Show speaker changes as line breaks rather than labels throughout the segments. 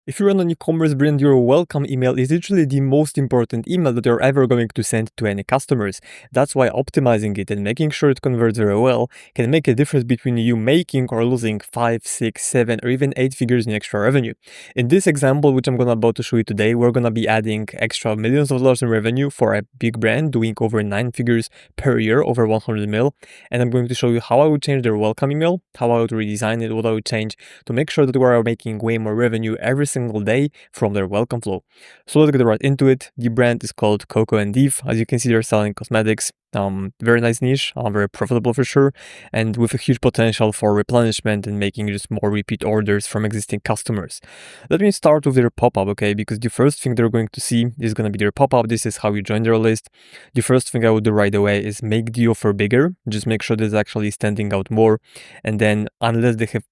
If you run an e-commerce brand, your welcome email is literally the most important email that you're ever going to send to any customers. That's why optimizing it and making sure it converts very well can make a difference between you making or losing 5, 6, 7, or even 8 figures in extra revenue. In this example, which I'm about to show you today, we're gonna be adding extra millions of dollars in revenue for a big brand doing over 9 figures per year, over 100 mil. And I'm going to show you how I would change their welcome email, how I would redesign it, what I would change to make sure that we are making way more revenue every single day from their welcome flow. So let's get right into it. The brand is called Coco and Div. As you can see, they're selling cosmetics. Very nice niche, very profitable for sure, and with a huge potential for replenishment and making just more repeat orders from existing customers. Let me start with their pop-up, okay? Because the first thing they're going to see is going to be their pop-up. This is how you join their list. The first thing I would do right away is make the offer bigger. Just make sure that it's actually standing out more. And then unless they have,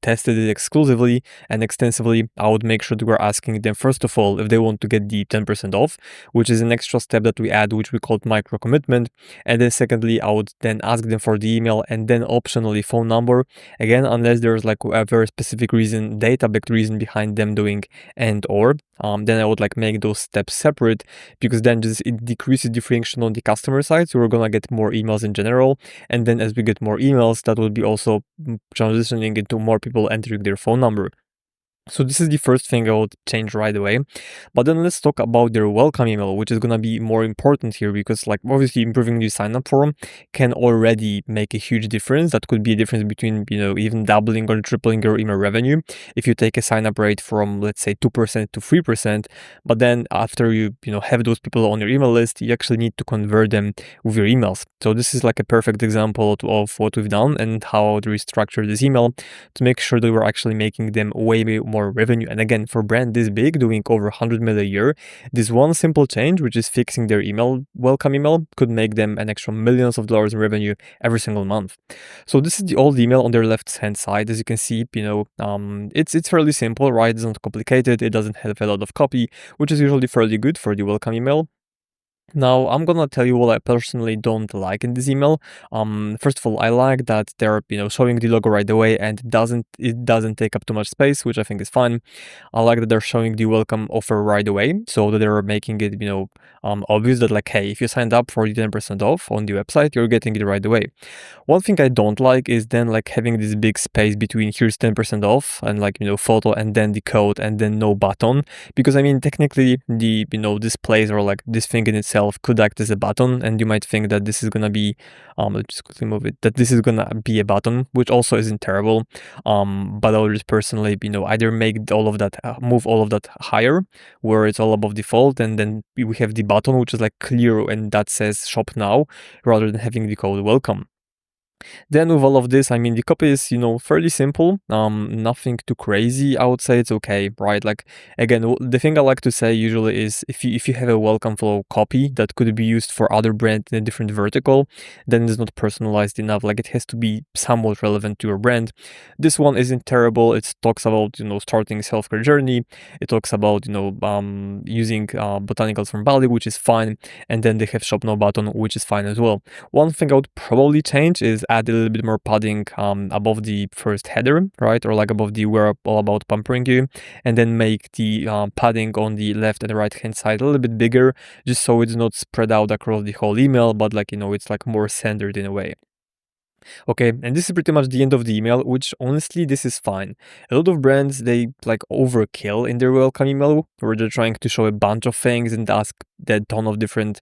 tested it exclusively and extensively, I would make sure that we're asking them, first of all, if they want to get the 10% off, which is an extra step that we add, which we call micro commitment. And then secondly, I would then ask them for the email and then optionally phone number. Again, unless there's like a very specific reason, data-backed reason behind them doing and or, then I would make those steps separate, because then just it decreases the friction on the customer side. So we're gonna get more emails in general. And then as we get more emails, that will be also transitioning into more people entering their phone number. So this is the first thing I would change right away. But then let's talk about their welcome email, which is going to be more important here, because obviously improving the sign up form can already make a huge difference. That could be a difference between, even doubling or tripling your email revenue if you take a sign up rate from, let's say, 2% to 3%. But then after you have those people on your email list, you actually need to convert them with your emails. So this is like a perfect example of what we've done and how I would restructure this email to make sure that we're actually making them way more revenue. And again, for a brand this big, doing over 100 mil a year, this one simple change, which is fixing their welcome email, could make them an extra millions of dollars in revenue every single month. So this is the old email on their left hand side. As you can see, it's fairly simple, right? It's not complicated. It doesn't have a lot of copy, which is usually fairly good for the welcome email. Now, I'm gonna tell you what I personally don't like in this email. First of all, I like that they're showing the logo right away and it doesn't take up too much space, which I think is fine. I like that they're showing the welcome offer right away, so that they're making it obvious that hey, if you signed up for the 10% off on the website, you're getting it right away. One thing I don't like is then having this big space between here's 10% off and photo and then the code and then no button, because I mean technically the displays or this thing in itself could act as a button, and you might think that this is gonna be let's just quickly move it, that this is gonna be a button, which also isn't terrible. But I would just personally either make all of that move all of that higher where it's all above default, and then we have the button which is clear and that says shop now, rather than having the code welcome. Then with all of this, I mean, the copy is, fairly simple, nothing too crazy. I would say it's okay, right? Again, the thing I like to say usually is if you have a welcome flow copy that could be used for other brand in a different vertical, then it's not personalized enough. It has to be somewhat relevant to your brand. This one isn't terrible. It talks about, starting self-care journey. It talks about, using botanicals from Bali, which is fine. And then they have shop now button, which is fine as well. One thing I would probably change is add a little bit more padding above the first header, right? Or above the "we're all about pampering you," and then make the padding on the left and right hand side a little bit bigger, just so it's not spread out across the whole email, but it's more centered in a way. Okay, and this is pretty much the end of the email, which honestly, this is fine. A lot of brands, they overkill in their welcome email, where they're trying to show a bunch of things and ask a ton of different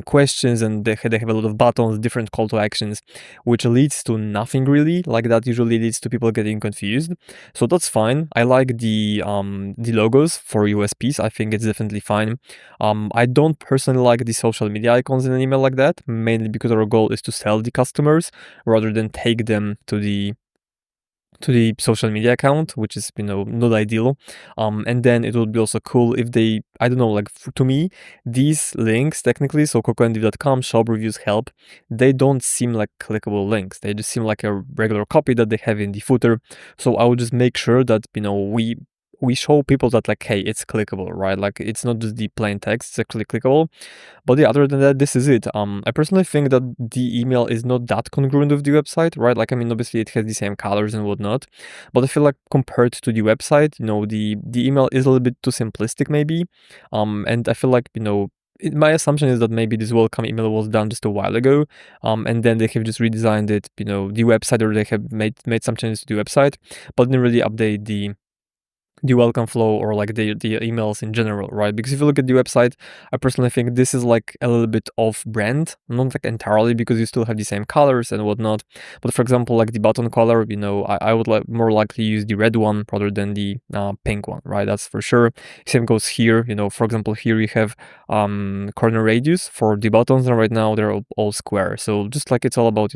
questions, and they have a lot of buttons, different call to actions, which leads to nothing really. That usually leads to people getting confused. So that's fine. I like the logos for USPs. I think it's definitely fine. I don't personally like the social media icons in an email like that, mainly because our goal is to sell the customers rather than take them to the social media account, which is not ideal. And then it would be also cool if they, I don't know, to me, these links technically, so cocoanddiv.com, shop reviews, help, they don't seem like clickable links. They just seem like a regular copy that they have in the footer. So I would just make sure that we we show people that like, hey, it's clickable, right? Like it's not just the plain text, it's actually clickable. But yeah, other than that, this is it. I personally think that the email is not that congruent with the website, right? Like, I mean, obviously it has the same colors and whatnot, but I feel like compared to the website, the email is a little bit too simplistic maybe. And I feel like, my assumption is that maybe this welcome email was done just a while ago, and then they have just redesigned it, the website, or they have made some changes to the website, but didn't really update the welcome flow or like the emails in general, right? Because if you look at the website, I personally think this is like a little bit off brand, not like entirely, because you still have the same colors and whatnot. But for example, like the button color, I would like more likely use the red one rather than the pink one, right? That's for sure. Same goes here. For example, here you have corner radius for the buttons, and right now they're all square. So just like it's all about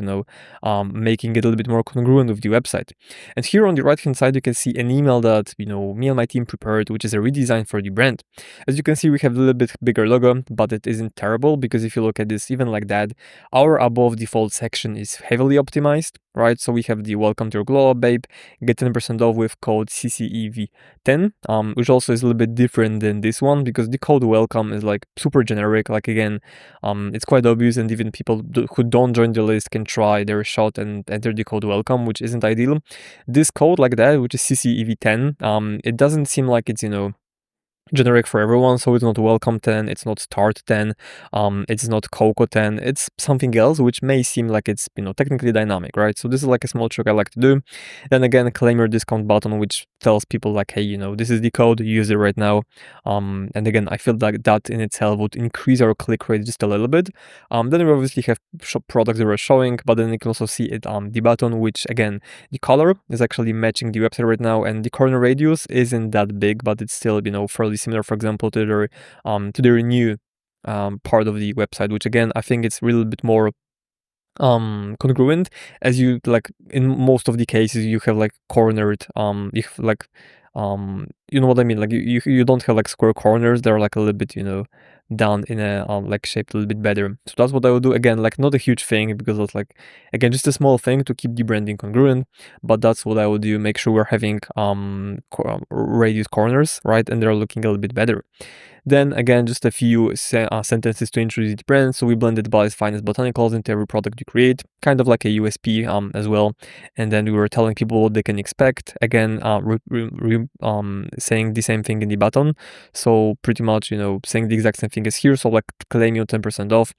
making it a little bit more congruent with the website. And here on the right hand side, you can see an email that me and my team prepared, which is a redesign for the brand. As you can see, we have a little bit bigger logo, but it isn't terrible, because if you look at this even like that, our above default section is heavily optimized, right? So we have the welcome to your glow up, babe, get 10% off with code CCEV10, which also is a little bit different than this one, because the code welcome is like super generic. Like again, it's quite obvious, and even people who don't join the list can try their shot and enter the code welcome, which isn't ideal. This code like that, which is CCEV10, it doesn't seem like it's, generic for everyone. So it's not welcome 10, it's not start 10, it's not cocoa 10, it's something else, which may seem like it's technically dynamic, right? So this is like a small trick I like to do. Then again, claim your discount button, which tells people like, hey, this is the code, use it right now. And again, I feel like that in itself would increase our click rate just a little bit. Then we obviously have products that we're showing, but then you can also see it the button, which again, the color is actually matching the website right now, and the corner radius isn't that big, but it's still fairly similar, for example, to their new part of the website, which again, I think it's a little bit more congruent, as you like in most of the cases you have like cornered, you have like you know what I mean, like you don't have like square corners, they're like a little bit down in a like shaped a little bit better. So that's what I would do. Again, like not a huge thing, because it's like again just a small thing to keep the branding congruent, but that's what I would do. Make sure we're having radius corners, right, and they're looking a little bit better. Then again, just a few sentences to introduce the brand. So we blended Bali's finest botanicals into every product you create, kind of like a USP as well. And then we were telling people what they can expect. Again, saying the same thing in the button. So pretty much, saying the exact same thing as here. So like claim your 10% off.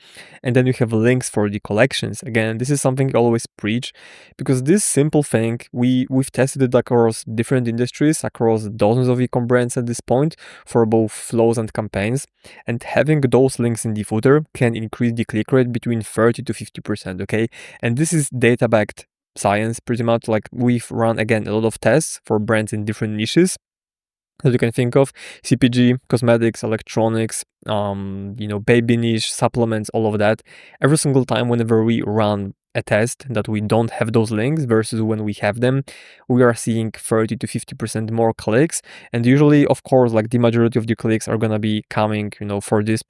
And then you have links for the collections. Again, this is something I always preach, because this simple thing, we've tested it across different industries, across dozens of e-com brands at this point, for both flows and campaigns, and having those links in the footer can increase the click rate between 30 to 50%, okay? And this is data-backed science, pretty much. Like we've run, again, a lot of tests for brands in different niches that you can think of: CPG, cosmetics, electronics, baby niche, supplements, all of that. Every single time whenever we run a test that we don't have those links versus when we have them, we are seeing 30 to 50% more clicks. And usually, of course, like the majority of the clicks are gonna be coming,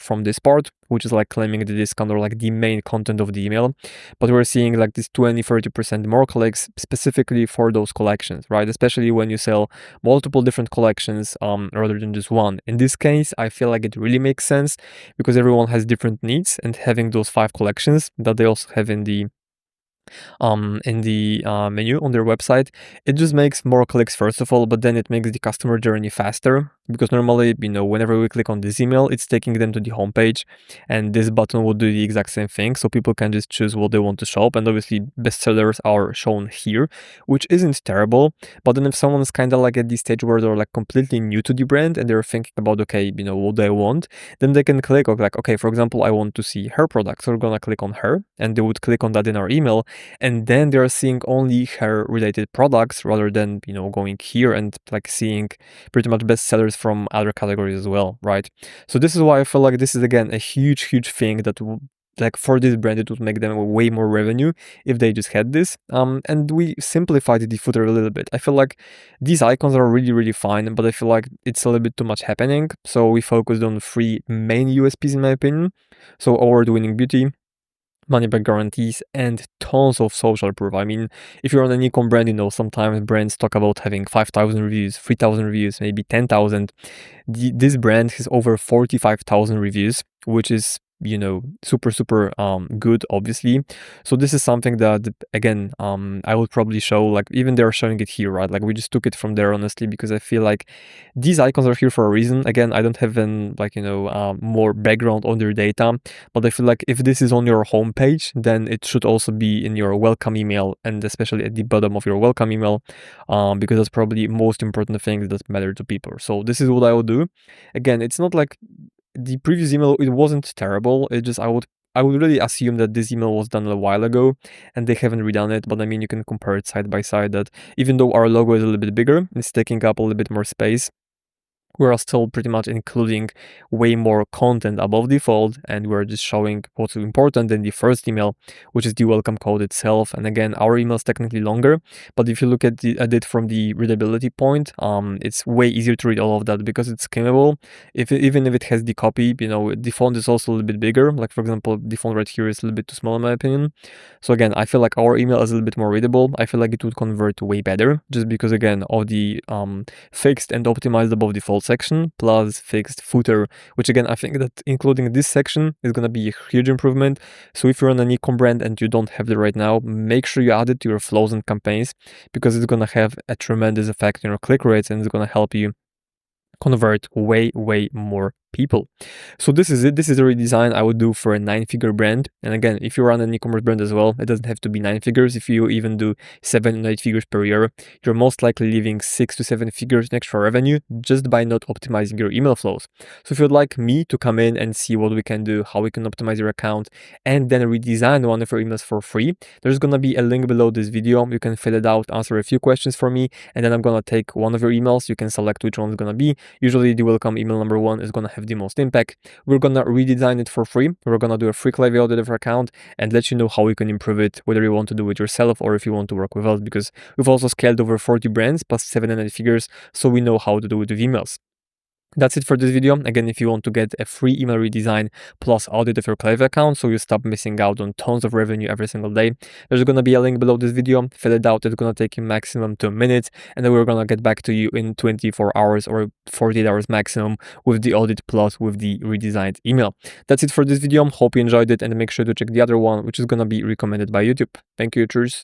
from this part, which is like claiming the discount or like the main content of the email. But we're seeing like this 20-30% more clicks specifically for those collections, right? Especially when you sell multiple different collections rather than just one. In this case, I feel like it really makes sense, because everyone has different needs, and having those 5 collections that they also have in the menu on their website, it just makes more clicks first of all, but then it makes the customer journey faster, because normally, whenever we click on this email, it's taking them to the homepage, and this button will do the exact same thing, so people can just choose what they want to shop. And obviously bestsellers are shown here, which isn't terrible. But then if someone's kind of like at the stage where they're like completely new to the brand and they're thinking about, okay, what they want, then they can click on like, okay, for example, I want to see her products, so we're gonna click on her, and they would click on that in our email, and then they're seeing only hair related products, rather than going here and like seeing pretty much bestsellers from other categories as well, right? So this is why I feel like this is again a huge thing that like for this brand, it would make them way more revenue if they just had this. And we simplified the footer a little bit. I feel like these icons are really fine, but I feel like it's a little bit too much happening. So we focused on 3 main USPs in my opinion. So award-winning beauty, money back guarantees, and tons of social proof. I mean, if you're on an e-com brand, sometimes brands talk about having 5,000 reviews, 3,000 reviews, maybe 10,000. This brand has over 45,000 reviews, which is super good, obviously. So this is something that, again, I would probably show, like, even they're showing it here, right? Like, we just took it from there, honestly, because I feel like these icons are here for a reason. Again, I don't have more background on their data, but I feel like if this is on your homepage, then it should also be in your welcome email, and especially at the bottom of your welcome email, because that's probably most important things that matter to people. So this is what I would do. Again, it's not like the previous email, it wasn't terrible. It just, I would really assume that this email was done a while ago and they haven't redone it. But I mean, you can compare it side by side, that even though our logo is a little bit bigger, it's taking up a little bit more space, we're still pretty much including way more content above default, and we're just showing what's important in the first email, which is the welcome code itself. And again, our email is technically longer, but if you look at it from the readability point, it's way easier to read all of that because it's skimmable. Even if it has the copy, the font is also a little bit bigger. Like, for example, the font right here is a little bit too small in my opinion. So again, I feel like our email is a little bit more readable. I feel like it would convert way better, just because, again, of the fixed and optimized above default section plus fixed footer, which, again, I think that including this section is going to be a huge improvement. So if you're on an e-com brand and you don't have it right now, make sure you add it to your flows and campaigns, because it's going to have a tremendous effect on your click rates, and it's going to help you convert way more people. So this is it. This is a redesign I would do for a 9-figure brand. And again, if you run an e-commerce brand as well, it doesn't have to be 9 figures. If you even do 7 and 8 figures per year, you're most likely leaving 6 to 7 figures in extra revenue just by not optimizing your email flows. So if you'd like me to come in and see what we can do, how we can optimize your account, and then redesign one of your emails for free, there's gonna be a link below this video. You can fill it out, answer a few questions for me, and then I'm gonna take one of your emails. You can select which one is gonna be. Usually the welcome email number 1 is gonna have the most impact. We're gonna redesign it for free. We're gonna do a free klaviyo audit of your account and let you know how we can improve it, whether you want to do it yourself or if you want to work with us, because we've also scaled over 40 brands plus 7 and 8 figures, so we know how to do it with emails. That's it for this video. Again, if you want to get a free email redesign plus audit of your Klaviyo account, so you stop missing out on tons of revenue every single day, there's going to be a link below this video. Fill it out. It's going to take you maximum 2 minutes, and then we're going to get back to you in 24 hours or 48 hours maximum with the audit plus with the redesigned email. That's it for this video. Hope you enjoyed it, and make sure to check the other one, which is going to be recommended by YouTube. Thank you, cheers.